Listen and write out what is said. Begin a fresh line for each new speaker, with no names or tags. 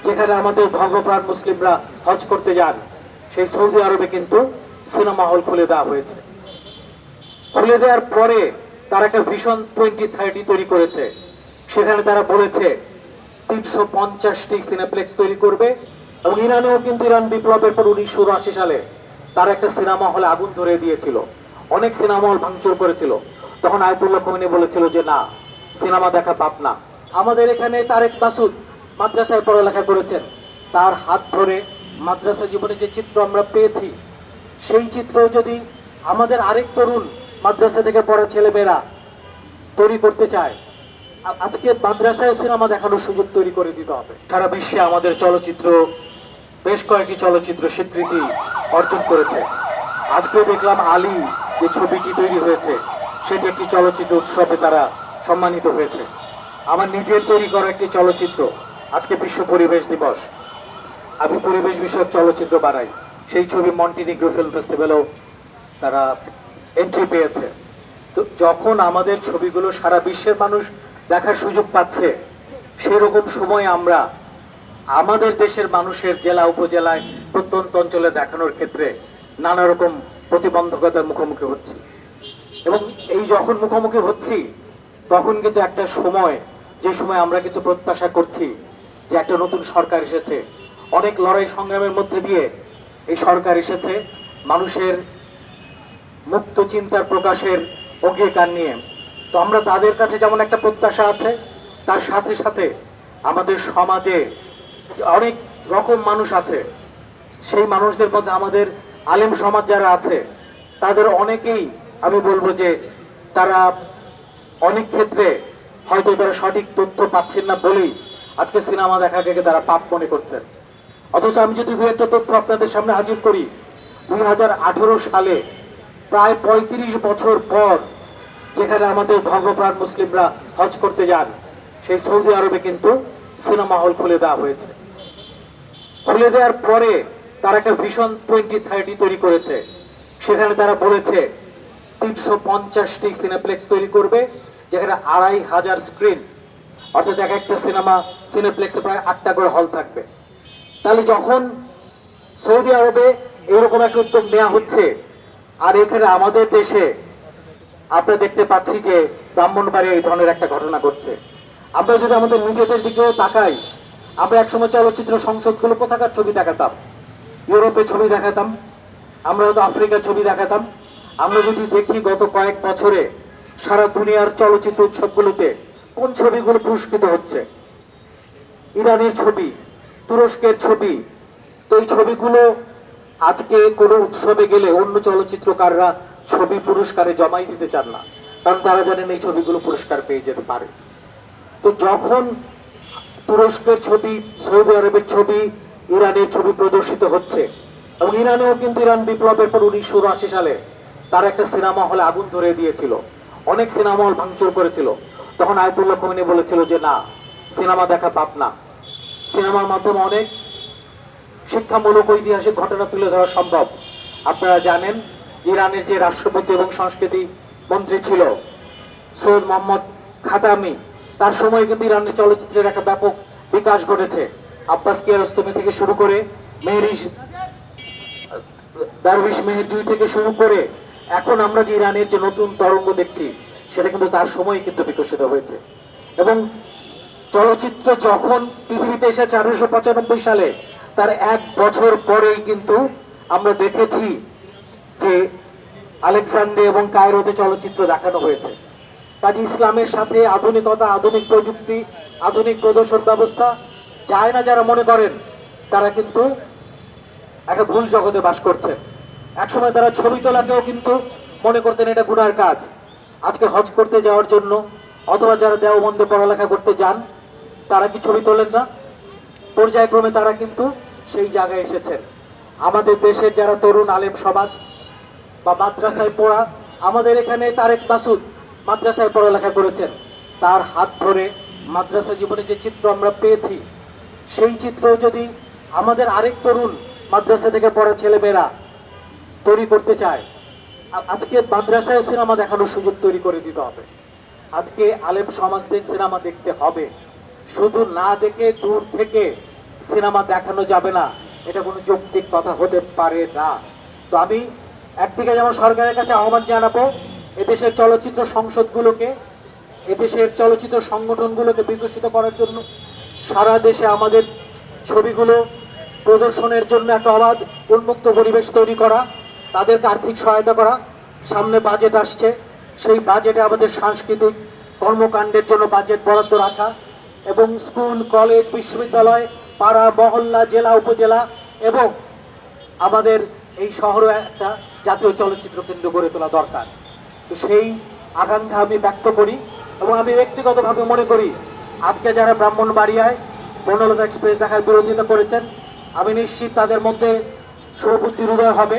যেখানে আমাদের ধর্মপ্রাণ মুসলিমরা হজ করতে যান, সেই সৌদি আরবে কিন্তু সিনেমা হল খুলে দেওয়া হয়েছে। খুলে দেওয়ার পরে তারা একটা ভিশন 2030 তৈরি করেছে। সেখানে তারা বলেছে 350টি সিনেপ্লেক্স তৈরি করবে। এবং ইরানেও কিন্তু ইরান বিপ্লবের পর 1980 সালে তারা একটা সিনেমা হলে আগুন ধরে দিয়েছিল, অনেক সিনেমা হল ভাঙচুর করেছিল। তখন আয়াতুল্লাহ খোমেনি বলেছিল যে না, সিনেমা দেখা পাপ না। আমাদের এখানে তারেক মাসুদ মাদ্রাসায় পড়ালেখা করেছেন, তার হাত ধরে মাদ্রাসা জীবনে যে চিত্র আমরা পেয়েছি, সেই চিত্র যদি আমাদের আরেক তরুণ মাদ্রাসা থেকে পড়া ছেলেমেয়েরা তৈরি করতে চায়, আজকে মাদ্রাসায় সিনেমা দেখানোর সুযোগ তৈরি করে দিতে হবে। সারা বিশ্বে আমাদের চলচ্চিত্র, বেশ কয়েকটি চলচ্চিত্র স্বীকৃতি অর্জন করেছে। আজকেও দেখলাম আলী যে ছবিটি তৈরি হয়েছে, সেটি একটি চলচ্চিত্র উৎসবে তারা সম্মানিত হয়েছে। আমার নিজের তৈরি করা একটি চলচ্চিত্র, আজকে বিশ্ব পরিবেশ দিবস, আমি পরিবেশ বিষয়ক চলচ্চিত্র বানাই, সেই ছবি মন্টিনিগ্রো ফিল্ম ফেস্টিভ্যালেও তারা এন্ট্রি পেয়েছে। তো যখন আমাদের ছবিগুলো সারা বিশ্বের মানুষ দেখার সুযোগ পাচ্ছে, সেই রকম সময় আমরা আমাদের দেশের মানুষের জেলা উপজেলায় প্রত্যন্ত অঞ্চলে দেখানোর ক্ষেত্রে নানা রকম প্রতিবন্ধকতার মুখোমুখি হচ্ছি। এবং এই যখন মুখোমুখি হচ্ছি, তখন কিন্তু একটা সময়, যে সময় আমরা কিন্তু প্রত্যাশা করছি যে একটা নতুন সরকার এসেছে, অনেক লড়াই সংগ্রামের মধ্যে দিয়ে এই সরকার এসেছে মানুষের মুক্ত চিন্তার প্রকাশের অঙ্গীকার নিয়ে। তো আমরা তাদের কাছে যেমন একটা প্রত্যাশা আছে, তার সাথে সাথে আমাদের সমাজে অনেক রকম মানুষ আছে, সেই মানুষদের মধ্যে আমাদের আলেম সমাজ যারা আছে, তাদের অনেকেই আমি বলবো যে তারা অনেক ক্ষেত্রে হয়তো তারা সঠিক তথ্য পাচ্ছেন না বলেই আজকে সিনেমা দেখাকে তারা পাপ মনে করছেন। অথচ আমি যদি দু একটা তথ্য আপনাদের সামনে হাজির করি, 2018 সালে প্রায় 35 বছর পর যেখানে আমাদের ধর্মপ্রাণ মুসলিমরা হজ করতে যান, সেই সৌদি আরবে কিন্তু সিনেমা হল খুলে দেওয়া হয়েছে। খুলে দেওয়ার পরে তারা একটা ভিশন 2030 তৈরি করেছে। সেখানে তারা বলেছে 350টি সিনেপ্লেক্স তৈরি করবে, যেখানে 2500 স্ক্রিন, অর্থাৎ এক একটা সিনেপ্লেক্সে প্রায় 8টা করে হল থাকবে। তাহলে যখন সৌদি আরবে এরকম একটা উদ্যোগ নেওয়া হচ্ছে, আর এখানে আমাদের দেশে আমরা দেখতে পাচ্ছি যে ব্রাহ্মণবাড়িয়া এই ধরনের একটা ঘটনা ঘটছে। আমরা যদি আমাদের নিজেদের দিকেও তাকাই, আমরা একসময় চলচ্চিত্র সংসদগুলো কোথাকার ছবি দেখাতাম, ইউরোপের ছবি দেখাতাম, আমরা হয়তো আফ্রিকার ছবি দেখাতাম। আমরা যদি দেখি গত কয়েক বছরে সারা দুনিয়ার চলচ্চিত্র উৎসবগুলোতে কোন ছবিগুলো পুরস্কৃত হচ্ছে, ইরানের ছবি, তুরস্কের ছবি। তো এই ছবিগুলো আজকে কোনো উৎসবে গেলে অন্য চলচ্চিত্রকাররা ছবি পুরস্কারে জমাই দিতে চান না, কারণ তারা জানেন এই ছবিগুলো পুরস্কার পেয়ে যেতে পারে। তো যখন তুরস্কের ছবি, সৌদি আরবের ছবি, ইরানের ছবি প্রদর্শিত হচ্ছে, এবং ইরানেও কিন্তু ইরান বিপ্লবের পর 1980 সালে তারা একটা সিনেমা হলে আগুন ধরে দিয়েছিল, অনেক সিনেমা হল ভাঙচুর করেছিল। তখন আয়াতুল্লাহ খোমেনি বলেছিল যে না, সিনেমা দেখা পাপ না, সিনেমার মাধ্যমে অনেক শিক্ষামূলক ঐতিহাসিক ঘটনা তুলে ধরা সম্ভব। আপনারা জানেন ইরানের যে রাষ্ট্রপতি এবং সংস্কৃতি মন্ত্রী ছিল সৈয়দ মোহাম্মদ খাতামি, তার সময় কিন্তু ইরানের চলচ্চিত্রের একটা ব্যাপক বিকাশ ঘটেছে। আব্বাস কিয়ারোস্তমি থেকে শুরু করে দারভিশ মেহেরজুই থেকে শুরু করে এখন আমরা যে ইরানের যে নতুন তরঙ্গ দেখছি, সেটা কিন্তু তার সময় কিন্তু বিকশিত হয়েছে। এবং চলচ্চিত্র যখন পৃথিবীতে এসেছে 1895 সালে, তার 1 বছর পরেই কিন্তু আমরা দেখেছি যে আলেকজান্দ্রে এবং কায়রোতে চলচ্চিত্র দেখানো হয়েছে। কাজে ইসলামের সাথে আধুনিকতা, আধুনিক প্রযুক্তি, আধুনিক প্রদর্শন ব্যবস্থা যায় না যারা মনে করেন, তারা কিন্তু একটা ভুল জগতে বাস করছেন। একসময় তারা ছবি তোলাকেও কিন্তু মনে করতেন এটা গুনার কাজ। আজকে হজ করতে যাওয়ার জন্য অথবা যারা দেওবন্দে পড়ালেখা করতে যান, তারা কি ছবি তোলেন না? পর্যায়ক্রমে তারা কিন্তু সেই জায়গায় এসেছেন। আমাদের দেশের যারা তরুণ আলেম সমাজ বা মাদ্রাসায় পড়া, আমাদের এখানে তারেক মাসুদ মাদ্রাসায় পড়ালেখা করেছেন, তার হাত ধরে মাদ্রাসা জীবনে যে চিত্র আমরা পেয়েছি, সেই চিত্র যদি আমাদের আরেক তরুণ মাদ্রাসা থেকে পড়া ছেলেমেয়েরা তৈরি করতে চায়, আজকে মাদ্রাসায় সিনেমা দেখানোর সুযোগ তৈরি করে দিতে হবে। আজকে আলেম সমাজদের সিনেমা দেখতে হবে, শুধু না দেখে দূর থেকে সিনেমা দেখানো যাবে না, এটা কোনো যৌক্তিক কথা হতে পারে না। তো আমি একদিকে যেমন সরকারের কাছে আহ্বান জানাবো, এদেশের চলচ্চিত্র সংসদগুলোকে, এদেশের চলচ্চিত্র সংগঠনগুলোকে বিকশিত করার জন্য, সারা দেশে আমাদের ছবিগুলো প্রদর্শনের জন্য একটা অবাধ উন্মুক্ত পরিবেশ তৈরি করা, তাদেরকে আর্থিক সহায়তা করা। সামনে বাজেট আসছে, সেই বাজেটে আমাদের সাংস্কৃতিক কর্মকাণ্ডের জন্য বাজেট বরাদ্দ রাখা, এবং স্কুল, কলেজ, বিশ্ববিদ্যালয়, পাড়া, মহল্লা, জেলা, উপজেলা এবং আমাদের এই শহরে একটা জাতীয় চলচ্চিত্র কেন্দ্র গড়ে তোলা দরকার। তো সেই আকাঙ্ক্ষা আমি ব্যক্ত করি, এবং আমি ব্যক্তিগতভাবে মনে করি আজকে যারা ব্রাহ্মণবাড়িয়ায় বনলতা এক্সপ্রেস দেখার বিরোধিতা করেছেন, আমি নিশ্চিত তাদের মধ্যে শুভবুদ্ধির উদয় হবে।